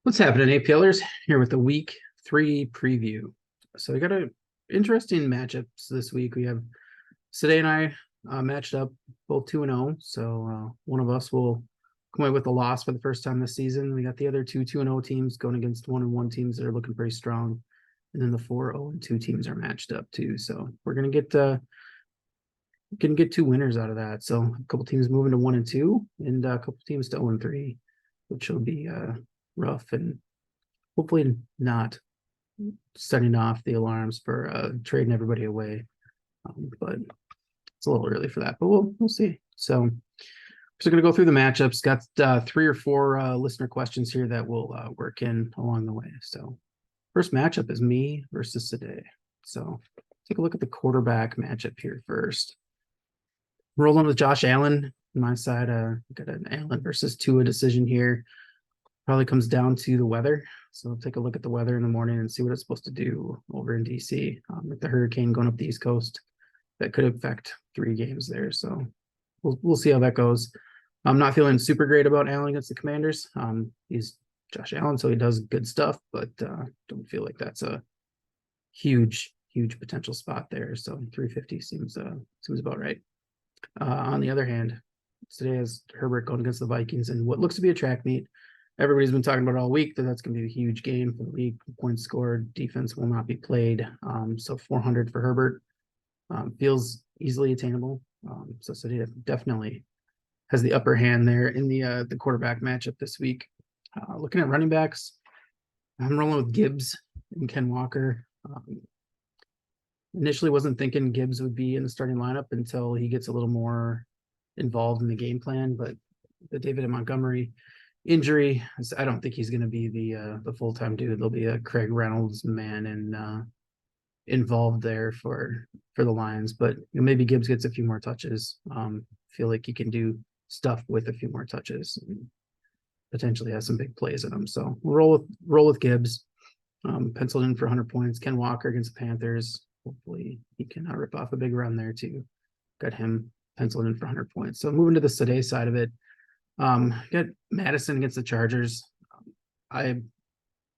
What's happening, APLers? Here with the week 3 preview. So we got a interesting matchups this week. We have Sade and I matched up both 2-0. So one of us will come away with a loss for the first time this season. We got the other two 2-0 teams going against 1-1 teams that are looking pretty strong. And then the 4-0-2 teams are matched up too. So we're gonna get two winners out of that. So a couple teams moving to 1-2 and a couple teams to 0-3, which will be rough and hopefully not setting off the alarms for trading everybody away. But it's a little early for that, but we'll see. So going to go through the matchups. Got 3 or 4 listener questions here that we'll work in along the way. So first matchup is me versus Sade. So take a look at the quarterback matchup here first. Rolling with Josh Allen on my side. Got an Allen versus Tua decision here. Probably comes down to the weather. So we'll take a look at the weather in the morning and see what it's supposed to do over in DC. With the hurricane going up the East Coast, that could affect 3 games there. So we'll see how that goes. I'm not feeling super great about Allen against the Commanders. He's Josh Allen, so he does good stuff, but don't feel like that's a huge potential spot there. So 350 seems about right. On the other hand, today is Herbert going against the Vikings and what looks to be a track meet. Everybody's been talking about all week that's going to be a huge game for the league. Points scored, defense will not be played. So 400 for Herbert feels easily attainable. So City definitely has the upper hand there in the quarterback matchup this week. Looking at running backs, I'm rolling with Gibbs and Ken Walker. Initially wasn't thinking Gibbs would be in the starting lineup until he gets a little more involved in the game plan, but the David and Montgomery injury, I don't think he's going to be the full-time dude. There'll be a Craig Reynolds man and involved there for the Lions, but maybe Gibbs gets a few more touches. Feel like he can do stuff with a few more touches and potentially has some big plays in him. So we'll roll with Gibbs. Penciled in for 100 points. Ken Walker against the Panthers. Hopefully he can rip off a big run there too. Got him penciled in for 100 points. So moving to the Sade side of it, got Madison against the Chargers. I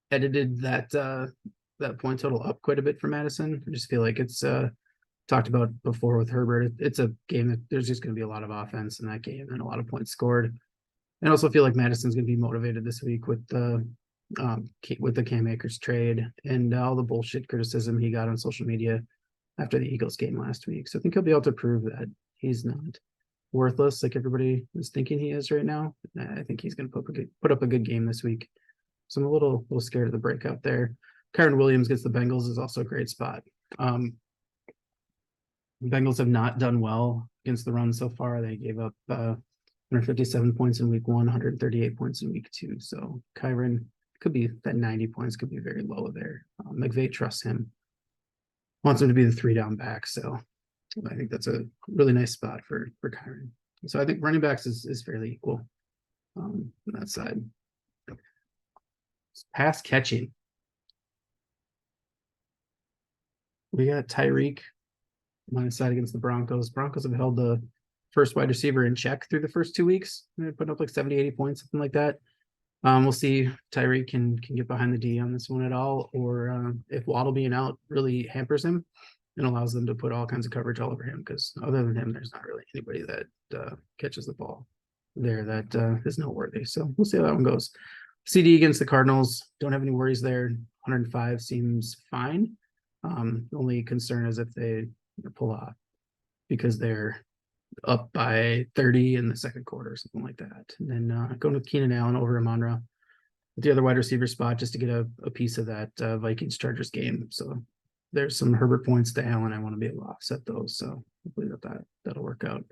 edited that point total up quite a bit for Madison. I just feel like it's talked about before with Herbert. It's a game that there's just going to be a lot of offense in that game and a lot of points scored. And also feel like Madison's going to be motivated this week with the Cam Akers trade and all the bullshit criticism he got on social media after the Eagles game last week. So I think he'll be able to prove that he's not worthless like everybody is thinking he is right now. I think he's going to put up a good game this week. So I'm a little scared of the breakout there. Kyren Williams against the Bengals is also a great spot. The Bengals have not done well against the run so far. They gave up 157 points in week 1, 138 points in week 2. So Kyren could be that 90 points could be very low there. McVay trusts him, wants him to be the 3-down back. So I think that's a really nice spot for Kyren. So I think running backs is fairly equal on that side. Pass catching. We got Tyreek on his side against the Broncos. Broncos have held the first wide receiver in check through the first 2 weeks. They're putting up like 70, 80 points, something like that. We'll see if Tyreek can get behind the D on this one at all, or if Waddle being out really hampers him and allows them to put all kinds of coverage all over him, because other than him, there's not really anybody that catches the ball there that is noteworthy. So we'll see how that one goes. CD against the Cardinals, don't have any worries there. 105 seems fine. The only concern is if they pull off because they're up by 30 in the second quarter or something like that. And then going with Keenan Allen over Amon-Ra with the other wide receiver spot just to get a piece of that Vikings-Chargers game. So there's some Herbert points to Allen. I want to be able to offset those. So hopefully that'll work out.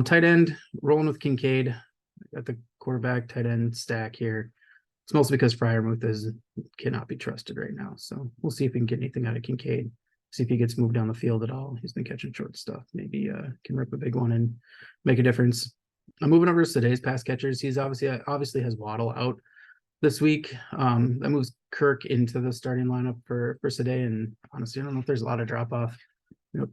Tight end, rolling with Kincaid. Got the quarterback tight end stack here. It's mostly because Freiermuth cannot be trusted right now. So we'll see if we can get anything out of Kincaid. See if he gets moved down the field at all. He's been catching short stuff. Maybe can rip a big one and make a difference. I'm moving over to today's pass catchers. He's obviously has Waddle out this week. That moves Kirk into the starting lineup for today. And honestly, I don't know if there's a lot of drop off.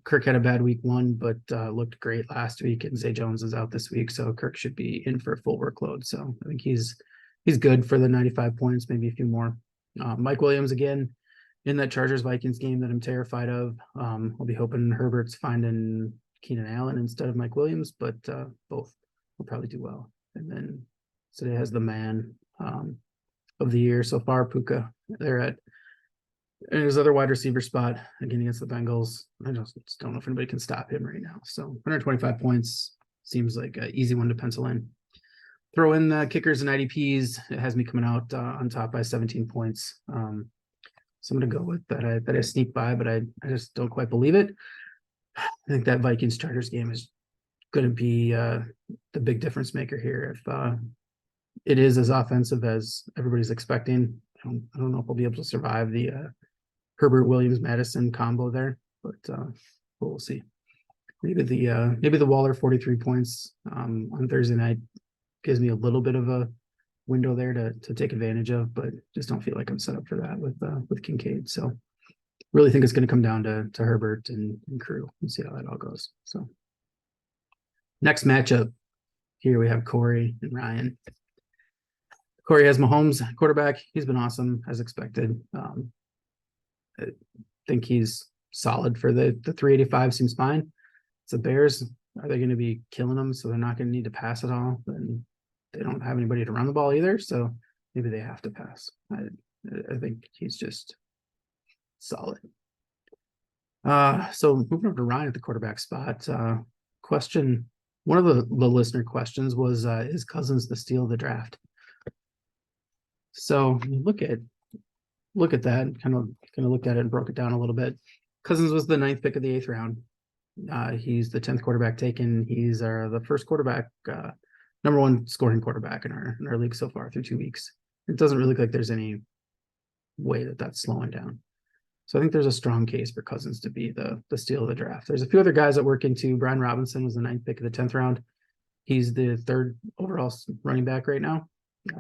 Kirk had a bad week 1, but looked great last week. And Zay Jones is out this week, so Kirk should be in for a full workload. So I think he's he's good for the 95 points, maybe a few more. Mike Williams again in that Chargers Vikings game that I'm terrified of. I'll be hoping Herbert's finding Keenan Allen instead of Mike Williams, but both will probably do well. And then today has the man of the year so far, Puka. They're at his other wide receiver spot again against the Bengals. I just don't know if anybody can stop him right now. So 125 points seems like an easy one to pencil in. Throw in the kickers and IDPs. It has me coming out on top by 17 points. So I'm going to go with that I sneak by, but I just don't quite believe it. I think that Vikings Chargers game is going to be the big difference maker here. If it is as offensive as everybody's expecting, I don't know if we'll be able to survive the Herbert Williams Madison combo there, but we'll see. Maybe the Waller 43 points on Thursday night gives me a little bit of a window there to take advantage of, but just don't feel like I'm set up for that with Kincaid. So really think it's going to come down to Herbert and crew and see how that all goes. So next matchup here we have Corey and Ryan. Corey has Mahomes quarterback. He's been awesome as expected. I think he's solid for the 385 seems fine. It's the Bears. Are they going to be killing them so they're not going to need to pass at all? Then they don't have anybody to run the ball either, so maybe they have to pass. I think he's just solid. So moving over to Ryan at the quarterback spot. Question, one of the listener questions was, is Cousins the steal of the draft? So you look at that, kind of looked at it and broke it down a little bit. Cousins was the 9th pick of the 8th round. He's the 10th quarterback taken. He's the first quarterback, number 1 scoring quarterback in our league so far through 2 weeks. It doesn't really look like there's any way that's slowing down. So I think there's a strong case for Cousins to be the steal of the draft. There's a few other guys that work into. Brian Robinson was the 9th pick of the 10th round. He's the 3rd overall running back right now.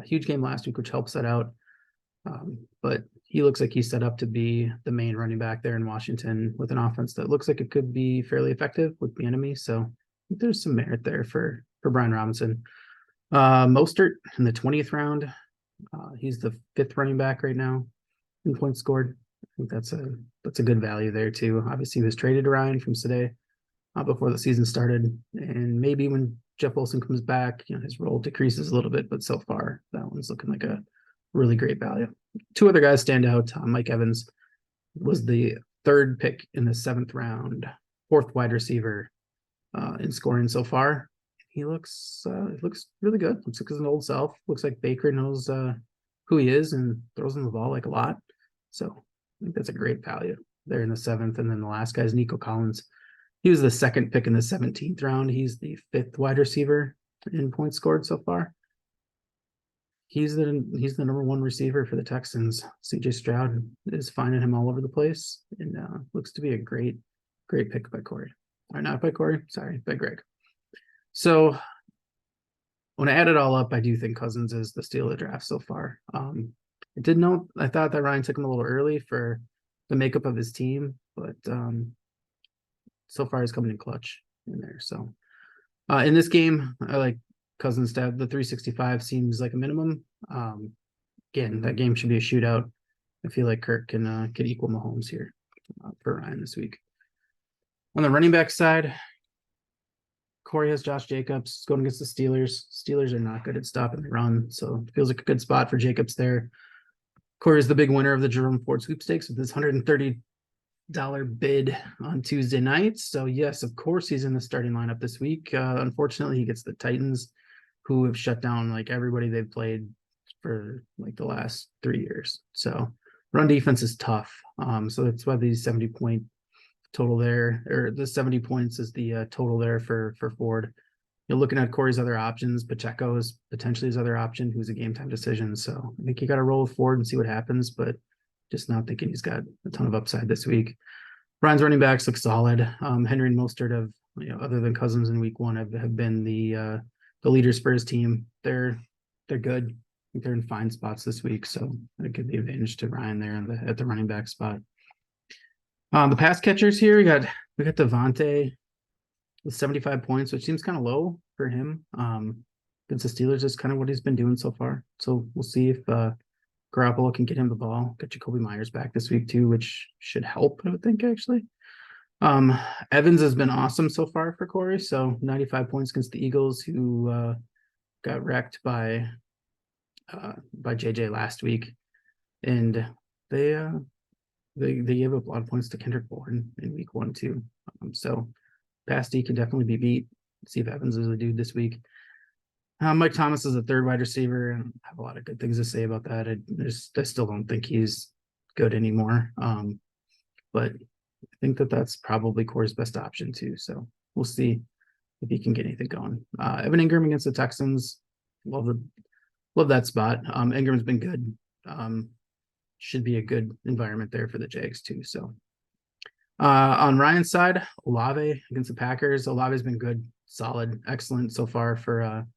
Huge game last week, which helps that out. But he looks like he's set up to be the main running back there in Washington with an offense that looks like it could be fairly effective with the enemy. So I think there's some merit there for Brian Robinson. Mostert in the 20th round. He's the 5th running back right now in points scored. I think that's a good value there too. Obviously, he was traded to Ryan from today before the season started, and maybe when Jeff Wilson comes back, his role decreases a little bit. But so far, that one's looking like a really great value. 2 other guys stand out. Mike Evans was the 3rd pick in the 7th round, 4th wide receiver in scoring so far. He looks really good. Looks like his old self. Looks like Baker knows who he is and throws him the ball like a lot. So I think that's a great value there in the 7th. And then the last guy is Nico Collins. He was the 2nd pick in the 17th round. He's the 5th wide receiver in points scored so far. He's the number 1 receiver for the Texans. CJ Stroud is finding him all over the place, and looks to be a great pick by Corey. Or not by Corey, sorry, by Greg. So when I add it all up, I do think Cousins is the steal of the draft so far. I thought that Ryan took him a little early for the makeup of his team, but so far he's coming in clutch in there. So in this game, I like Cousins to have the 365 seems like a minimum. Again, that game should be a shootout. I feel like Kirk can equal Mahomes here for Ryan this week. On the running back side, Corey has Josh Jacobs going against the Steelers. Steelers are not good at stopping the run, so it feels like a good spot for Jacobs there. Corey is the big winner of the Jerome Ford sweepstakes with his $130 bid on Tuesday night. So yes, of course he's in the starting lineup this week. Unfortunately, he gets the Titans, who have shut down like everybody they've played for like the last 3 years. So run defense is tough. So that's why the 70-point total there, or the 70 points is the total there for Ford. You're looking at Corey's other options. Pacheco is potentially his other option, who's a game time decision. So I think you got to roll with Ford and see what happens, but just not thinking he's got a ton of upside this week. Brian's running backs look solid. Henry and Mostert have, other than Cousins in week 1, have been the leaders for his team. They're good. I think they're in fine spots this week, so it could be advantage to Ryan there at the running back spot. The pass catchers here, we got Devontae with 75 points, which seems kind of low for him. against the Steelers is kind of what he's been doing so far. So we'll see if Garoppolo can get him the ball. Got Jacoby Myers back this week too, which should help, I would think, actually. Evans has been awesome so far for Corey. So 95 points against the Eagles, who got wrecked by JJ last week, and they gave up a lot of points to Kendrick Bourne in week 1 too. So Pass D can definitely be beat. See if Evans is a dude this week. Mike Thomas is a third wide receiver, and I have a lot of good things to say about that. I still don't think he's good anymore. But I think that's probably Corey's best option too. So we'll see if he can get anything going. Evan Ingram against the Texans. Love that spot. Ingram's been good. Should be a good environment there for the Jags too. So on Ryan's side, Olave against the Packers. Olave's been good, solid, excellent so far for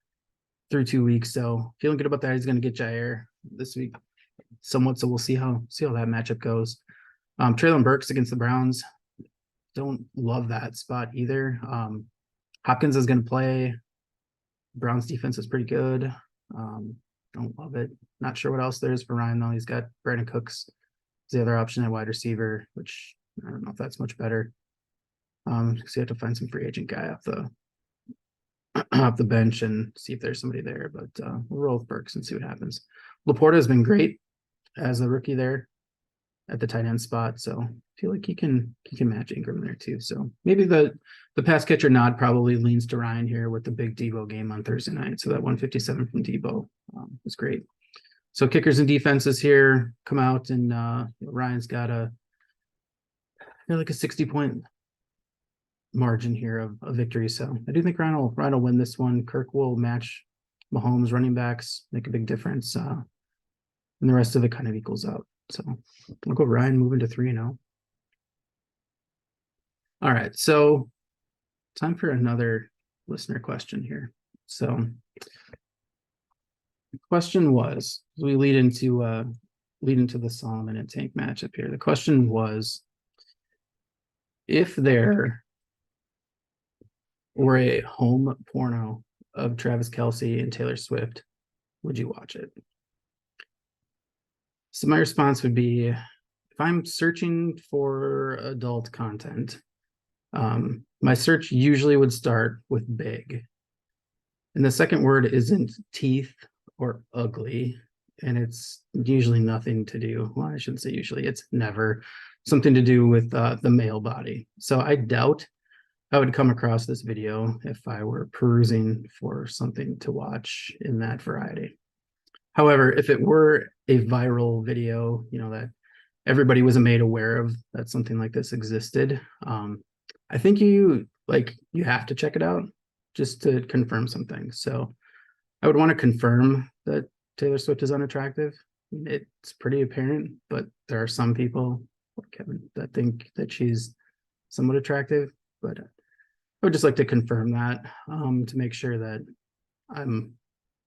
through 2 weeks. So feeling good about that. He's going to get Jair this week somewhat. So we'll see how that matchup goes. Traylon Burks against the Browns. Don't love that spot either. Hopkins is going to play. Browns defense is pretty good. Don't love it. Not sure what else there is for Ryan though. He's got Brandon Cooks as the other option at wide receiver, which I don't know if that's much better. So you have to find some free agent guy off the bench and see if there's somebody there. But we'll roll with Burks and see what happens. Laporta has been great as a rookie there at the tight end spot. So I feel like he can match Ingram there too. So maybe the pass catcher nod probably leans to Ryan here with the big Debo game on Thursday night. So that 157 from Debo was great. So kickers and defenses here come out, and Ryan's got like a 60-point margin here of a victory. So I do think Ryan will win this one. Kirk will match Mahomes running backs, make a big difference. And the rest of it kind of equals out. So we'll go Ryan moving to 3-0. All right. So time for another listener question here. So the question was, as we lead into the Solomon and Tank matchup here. The question was, if there were a home porno of Travis Kelce and Taylor Swift, would you watch it? So my response would be, if I'm searching for adult content, my search usually would start with big. And the second word isn't teeth or ugly. And it's usually nothing to do, well, I shouldn't say usually, it's never something to do with the male body. So I doubt I would come across this video if I were perusing for something to watch in that variety. However, if it were a viral video, that everybody was made aware of, that something like this existed, I think you have to check it out just to confirm some things. So I would want to confirm that Taylor Swift is unattractive. It's pretty apparent, but there are some people, like Kevin, that think that she's somewhat attractive. But I would just like to confirm that to make sure that I'm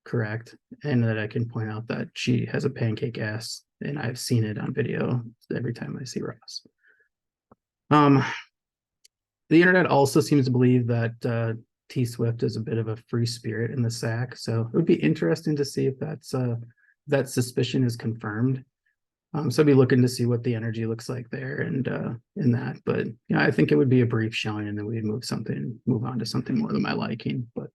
correct and that I can point out that she has a pancake ass, and I've seen it on video every time I see Ross. The internet also seems to believe that T Swift is a bit of a free spirit in the sack, so it would be interesting to see if that suspicion is confirmed. So I'd be looking to see what the energy looks like there and in that. But I think it would be a brief showing, and then we'd move on to something more than my liking. But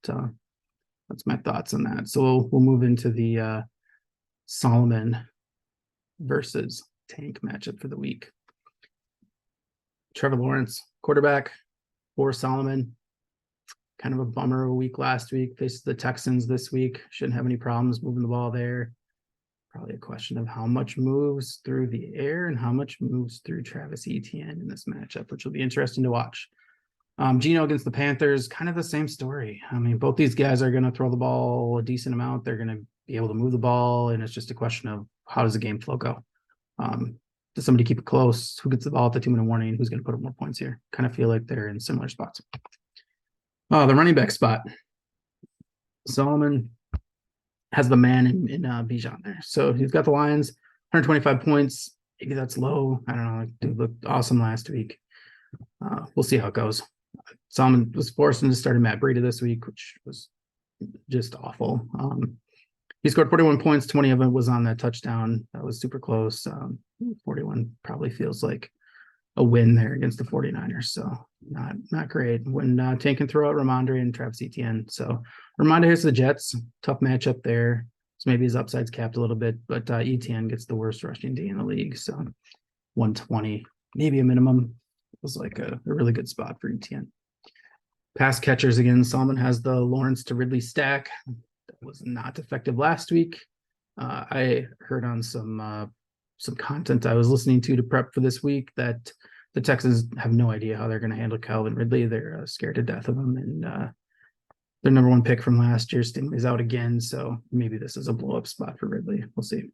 that's my thoughts on that. So we'll move into the Solomon versus Tank matchup for the week. Trevor Lawrence, quarterback for Solomon. Kind of a bummer of a week last week. Faced the Texans this week. Shouldn't have any problems moving the ball there. Probably a question of how much moves through the air and how much moves through Travis Etienne in this matchup, which will be interesting to watch. Geno against the Panthers, kind of the same story. I mean, both these guys are going to throw the ball a decent amount. They're going to be able to move the ball, and it's just a question of how does the game flow go? Does somebody keep it close? Who gets the ball at the 2-minute warning? Who's going to put up more points here? Kind of feel like they're in similar spots. The running back spot. Solomon has the man in Bijan there. So he's got the Lions, 125 points. Maybe that's low. I don't know. Dude looked awesome last week. We'll see how it goes. Solomon was forced into starting Matt Breida this week, which was just awful. He scored 41 points, 20 of it was on that touchdown. That was super close. 41 probably feels like a win there against the 49ers. So not great. When Tank can throw out Ramondre and Travis Etienne. So Ramondre has the Jets, tough matchup there. So maybe his upside's capped a little bit, but Etienne gets the worst rushing D in the league. So 120, maybe a minimum. It was like a really good spot for Etienne. Pass catchers again. Solomon has the Lawrence to Ridley stack. That was not effective last week. I heard on some content I was listening to prep for this week that the Texans have no idea how they're going to handle Calvin Ridley. They're scared to death of him, and their number one pick from last year, Stingley's out again, so maybe this is a blow-up spot for Ridley. We'll see.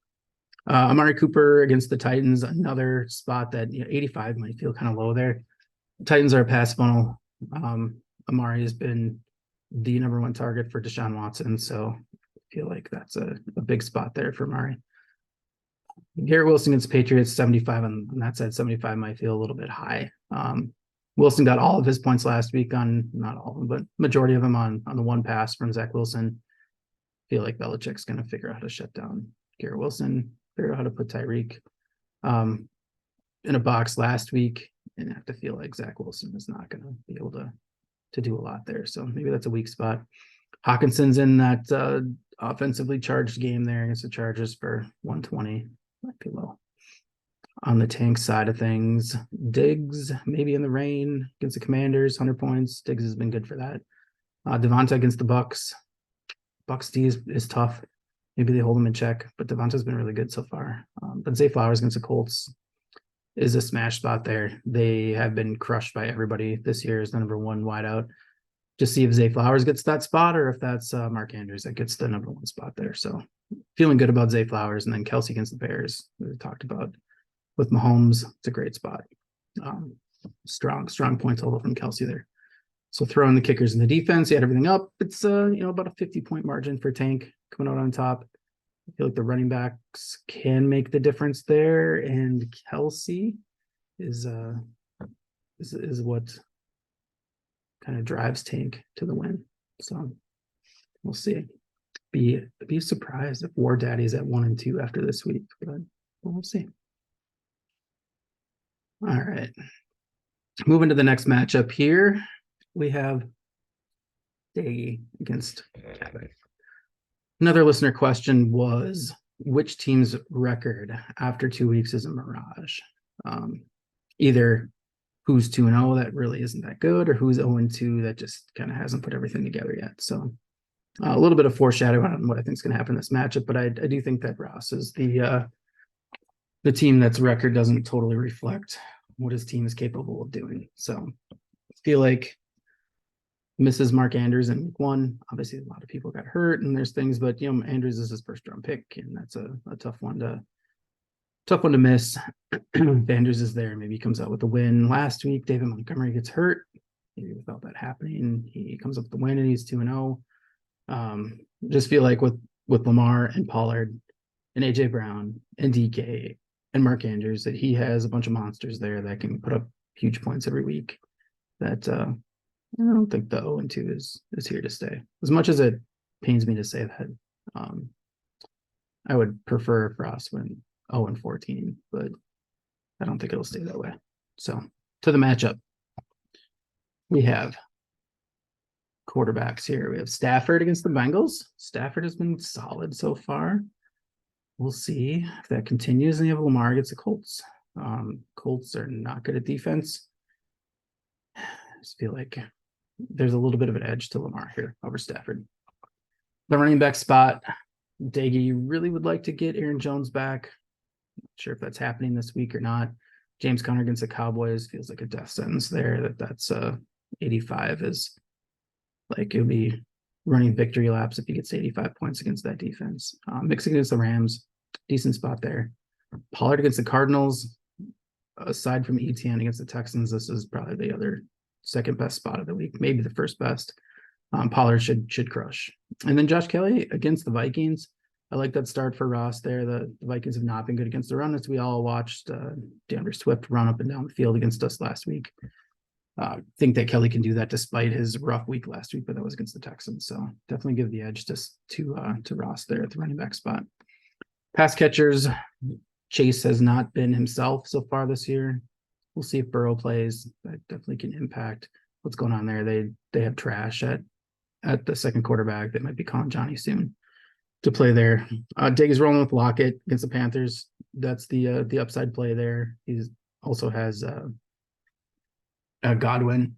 Amari Cooper against the Titans, another spot that 85 might feel kind of low there. The Titans are a pass funnel. Amari has been the number one target for Deshaun Watson, so I feel like that's a big spot there for Amari. Garrett Wilson against Patriots, 75 on that side. 75 might feel a little bit high. Wilson got all of his points last week on, not all of them, but majority of them on the one pass from Zach Wilson. Feel like Belichick's going to figure out how to shut down Garrett Wilson, figure out how to put Tyreek in a box last week, and I have to feel like Zach Wilson is not going to be able to do a lot there. So maybe that's a weak spot. Hawkinson's in that offensively charged game there against the Chargers for 120. Might be low. On the Tank side of things, Diggs maybe in the rain against the Commanders, 100 points. Diggs has been good for that. Devonta against the Bucks. Bucks D is tough. Maybe they hold him in check, but Devonta's been really good so far. But Zay Flowers against the Colts is a smash spot there. They have been crushed by everybody this year as the number one wideout. Just see if Zay Flowers gets that spot or if that's Mark Andrews that gets the number one spot there. So feeling good about Zay Flowers, and then Kelsey against the Bears, we talked about with Mahomes. It's a great spot. Strong point total from Kelsey there. So throwing the kickers in the defense, you had everything up. It's about a 50-point margin for Tank coming out on top. I feel like the running backs can make the difference there, and Kelsey is what kind of drives Tank to the win. So we'll see. Be surprised if War Daddy's at 1 and 2 after this week, but we'll see. All right. Moving to the next matchup here, we have Daggy against Cabot. Another listener question was, which team's record after 2 weeks is a mirage? Either who's 2-0 that really isn't that good, or who's 0-2 that just kind of hasn't put everything together yet. So a little bit of foreshadowing on what I think is going to happen in this matchup, but I do think that Ross is the team that's record doesn't totally reflect what his team is capable of doing. So I feel like misses Mark Andrews in week 1. Obviously, a lot of people got hurt and there's things, but Andrews is his first round pick, and that's a tough one to miss. If Andrews is there, maybe he comes out with the win. Last week, David Montgomery gets hurt. Maybe without that happening, he comes up with the win and he's 2-0. Just feel like with Lamar and Pollard and AJ Brown and DK and Mark Andrews, that he has a bunch of monsters there that can put up huge points every week. That I don't think the 0-2 is here to stay. As much as it pains me to say that, I would prefer Frost win 0-14, but I don't think it'll stay that way. So to the matchup, we have quarterbacks here. We have Stafford against the Bengals. Stafford has been solid so far. We'll see if that continues. And you have Lamar against the Colts. Colts are not good at defense. I just feel like there's a little bit of an edge to Lamar here over Stafford. The running back spot, Daggy really would like to get Aaron Jones back. Not sure if that's happening this week or not. James Conner against the Cowboys feels like a death sentence there. That's 85 is like, it'll be running victory laps if he gets 85 points against that defense. Mixing against the Rams, decent spot there. Pollard against the Cardinals, aside from Etienne against the Texans, this is probably the other second best spot of the week, maybe the first best. Pollard should crush. And then Josh Kelly against the Vikings. I like that start for Ross there. The Vikings have not been good against the run, as we all watched DeAndre Swift run up and down the field against us last week. Think that Kelly can do that despite his rough week last week, but that was against the Texans. So definitely give the edge to Ross there at the running back spot. Pass catchers, Chase has not been himself so far this year. We'll see if Burrow plays. That definitely can impact what's going on there. They have trash at the second quarterback. They might be calling Johnny soon to play there. Dig is rolling with Lockett against the Panthers. That's the upside play there. He also has Godwin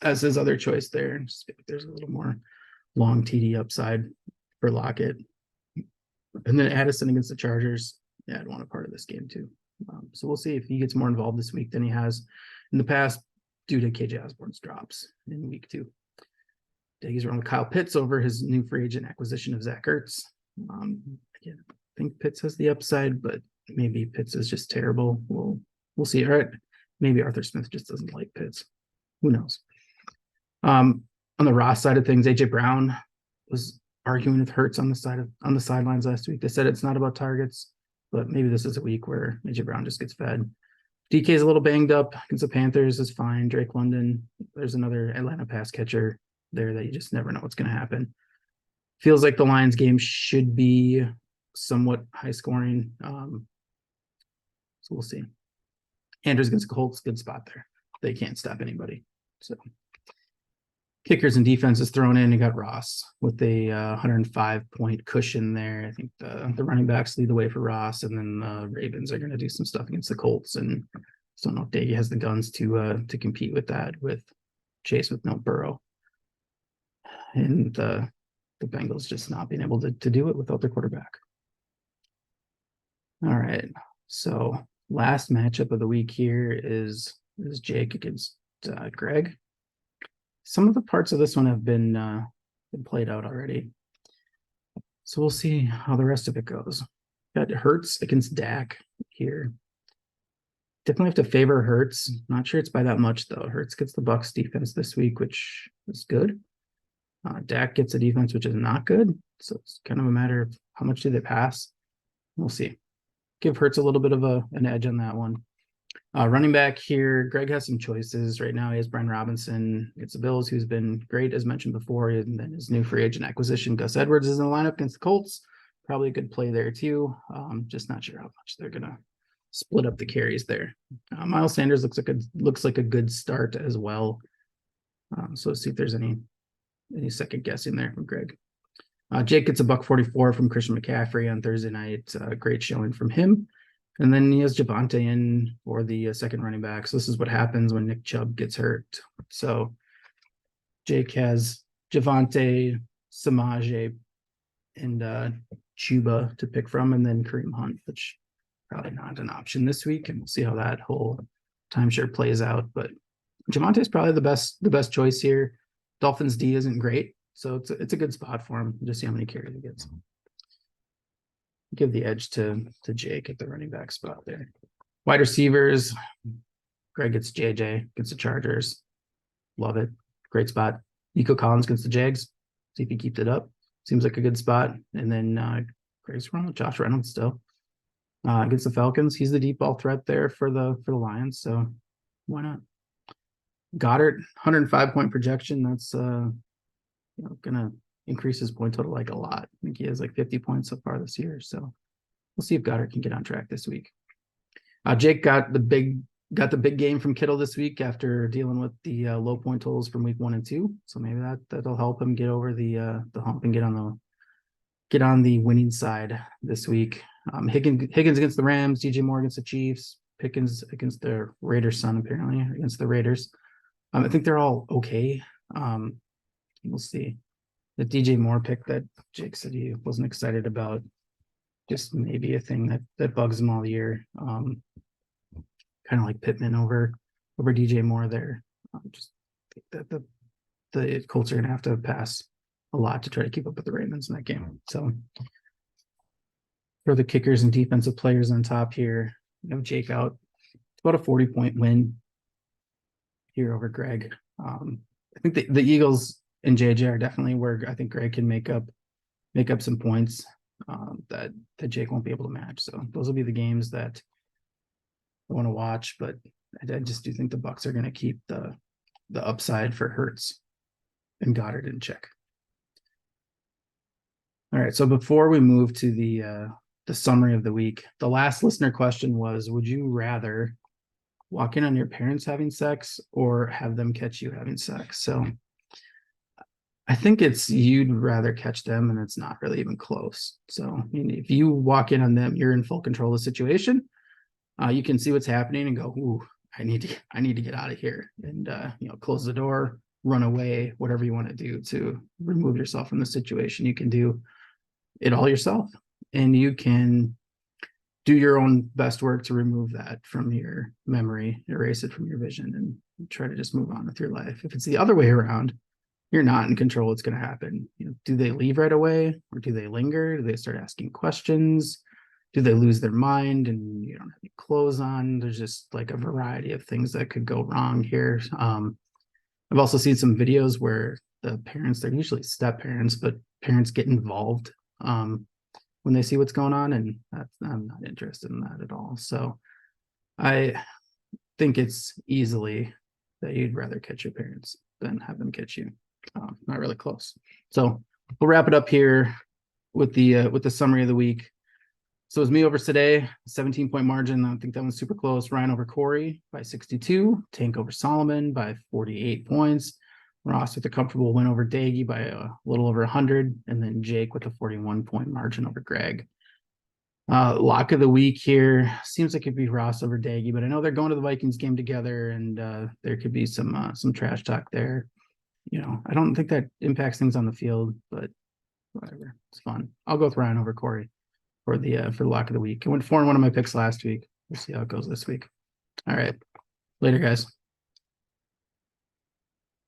as his other choice there. Just there's a little more long TD upside for Lockett. And then Addison against the Chargers. Yeah, I'd want a part of this game too. So we'll see if he gets more involved this week than he has in the past due to KJ Osborne's drops in week 2. Diggy's running with Kyle Pitts over his new free agent acquisition of Zach Ertz. Again, I think Pitts has the upside, but maybe Pitts is just terrible. We'll see. All right. Maybe Arthur Smith just doesn't like Pitts. Who knows? On the Ross side of things, AJ Brown was arguing with Hurts on the sidelines last week. They said it's not about targets, but maybe this is a week where AJ Brown just gets fed. DK is a little banged up against the Panthers, is fine. Drake London, there's another Atlanta pass catcher there that you just never know what's going to happen. Feels like the Lions game should be somewhat high scoring. So we'll see. Andrews against the Colts, good spot there. They can't stop anybody. So kickers and defense is thrown in. You got Ross with a 105-point cushion there. I think the running backs lead the way for Ross, and then the Ravens are going to do some stuff against the Colts. And I don't know if Daggy has the guns to compete with that with Chase with no Burrow, and the Bengals just not being able to do it without their quarterback. All right, so last matchup of the week here is Jake against Greg. Some of the parts of this one have been played out already. So we'll see how the rest of it goes. Got Hurts against Dak here. Definitely have to favor Hurts. Not sure it's by that much, though. Hurts gets the Bucs defense this week, which is good. Dak gets a defense, which is not good. So it's kind of a matter of how much do they pass. We'll see. Give Hurts a little bit of an edge on that one. Running back here, Greg has some choices right now. He has Brian Robinson against the Bills, who's been great, as mentioned before. And then his new free agent acquisition, Gus Edwards, is in the lineup against the Colts. Probably a good play there, too. Just not sure how much they're going to split up the carries there. Miles Sanders looks like a good start as well. So let's see if there's any second guessing there from Greg. Jake gets a $144 from Christian McCaffrey on Thursday night. Great showing from him. And then he has Javonte in for the second running back. So this is what happens when Nick Chubb gets hurt. So Jake has Javonte, Samaje, and Chuba to pick from, and then Kareem Hunt, which probably not an option this week. And we'll see how that whole timeshare plays out. But Javonte is probably the best choice here. Dolphins D isn't great, so it's a good spot for him. Just see how many carries he gets. Give the edge to Jake at the running back spot there. Wide receivers, Greg gets JJ, gets the Chargers. Love it. Great spot. Nico Collins gets the Jags. See if he keeps it up. Seems like a good spot. And then Greg's running with Josh Reynolds still. Against the Falcons. He's the deep ball threat there for the Lions. So why not? Goddard, 105-point projection. That's gonna increase his point total like a lot. I think he has like 50 points so far this year. So we'll see if Goddard can get on track this week. Jake got the big game from Kittle this week after dealing with the low point totals from week 1 and 2. So maybe that'll help him get over the hump and get on the winning side this week. Higgins against the Rams, DJ Moore against the Chiefs, Pickens against the Raiders' son, apparently against the Raiders. I think they're all okay. We'll see. The DJ Moore pick that Jake said he wasn't excited about, just maybe a thing that bugs him all year. Kind of like Pittman over DJ Moore there. Just think that the Colts are going to have to pass a lot to try to keep up with the Ravens in that game. So for the kickers and defensive players on top here, Jake out. It's about a 40-point win here over Greg. I think the Eagles and JJ are definitely where I think Greg can make up some points that Jake won't be able to match. So those will be the games that I want to watch, but I just do think the Bucs are going to keep the the upside for Hurts and Goddard in check. All right, so before we move to the summary of the week, the last listener question was, would you rather walk in on your parents having sex or have them catch you having sex? So I think it's you'd rather catch them, and it's not really even close. So I mean, if you walk in on them, you're in full control of the situation. You can see what's happening and go, "Ooh, I need to get out of here," and close the door, run away, whatever you want to do to remove yourself from the situation. You can do it all yourself, and you can do your own best work to remove that from your memory, erase it from your vision, and try to just move on with your life. If it's the other way around, you're not in control what's going to happen. Do they leave right away, or do they linger? Do they start asking questions? Do they lose their mind and you don't have any clothes on? There's just like a variety of things that could go wrong here. I've also seen some videos where the parents, they're usually step parents, but parents get involved when they see what's going on, and I'm not interested in that at all. So I think it's easily that you'd rather catch your parents than have them catch you. Not really close. So we'll wrap it up here with the summary of the week. So it was me over today, 17-point margin. I think that one's super close. Ryan over Corey by 62. Tank over Solomon by 48 points. Ross with a comfortable win over Daggy by a little over 100. And then Jake with a 41-point margin over Greg. Lock of the week here. Seems like it'd be Ross over Daggy, but I know they're going to the Vikings game together, and there could be some trash talk there. I don't think that impacts things on the field, but whatever. It's fun. I'll go with Ryan over Corey for the lock of the week. I went 4-1 on my picks last week. We'll see how it goes this week. All right. Later, guys.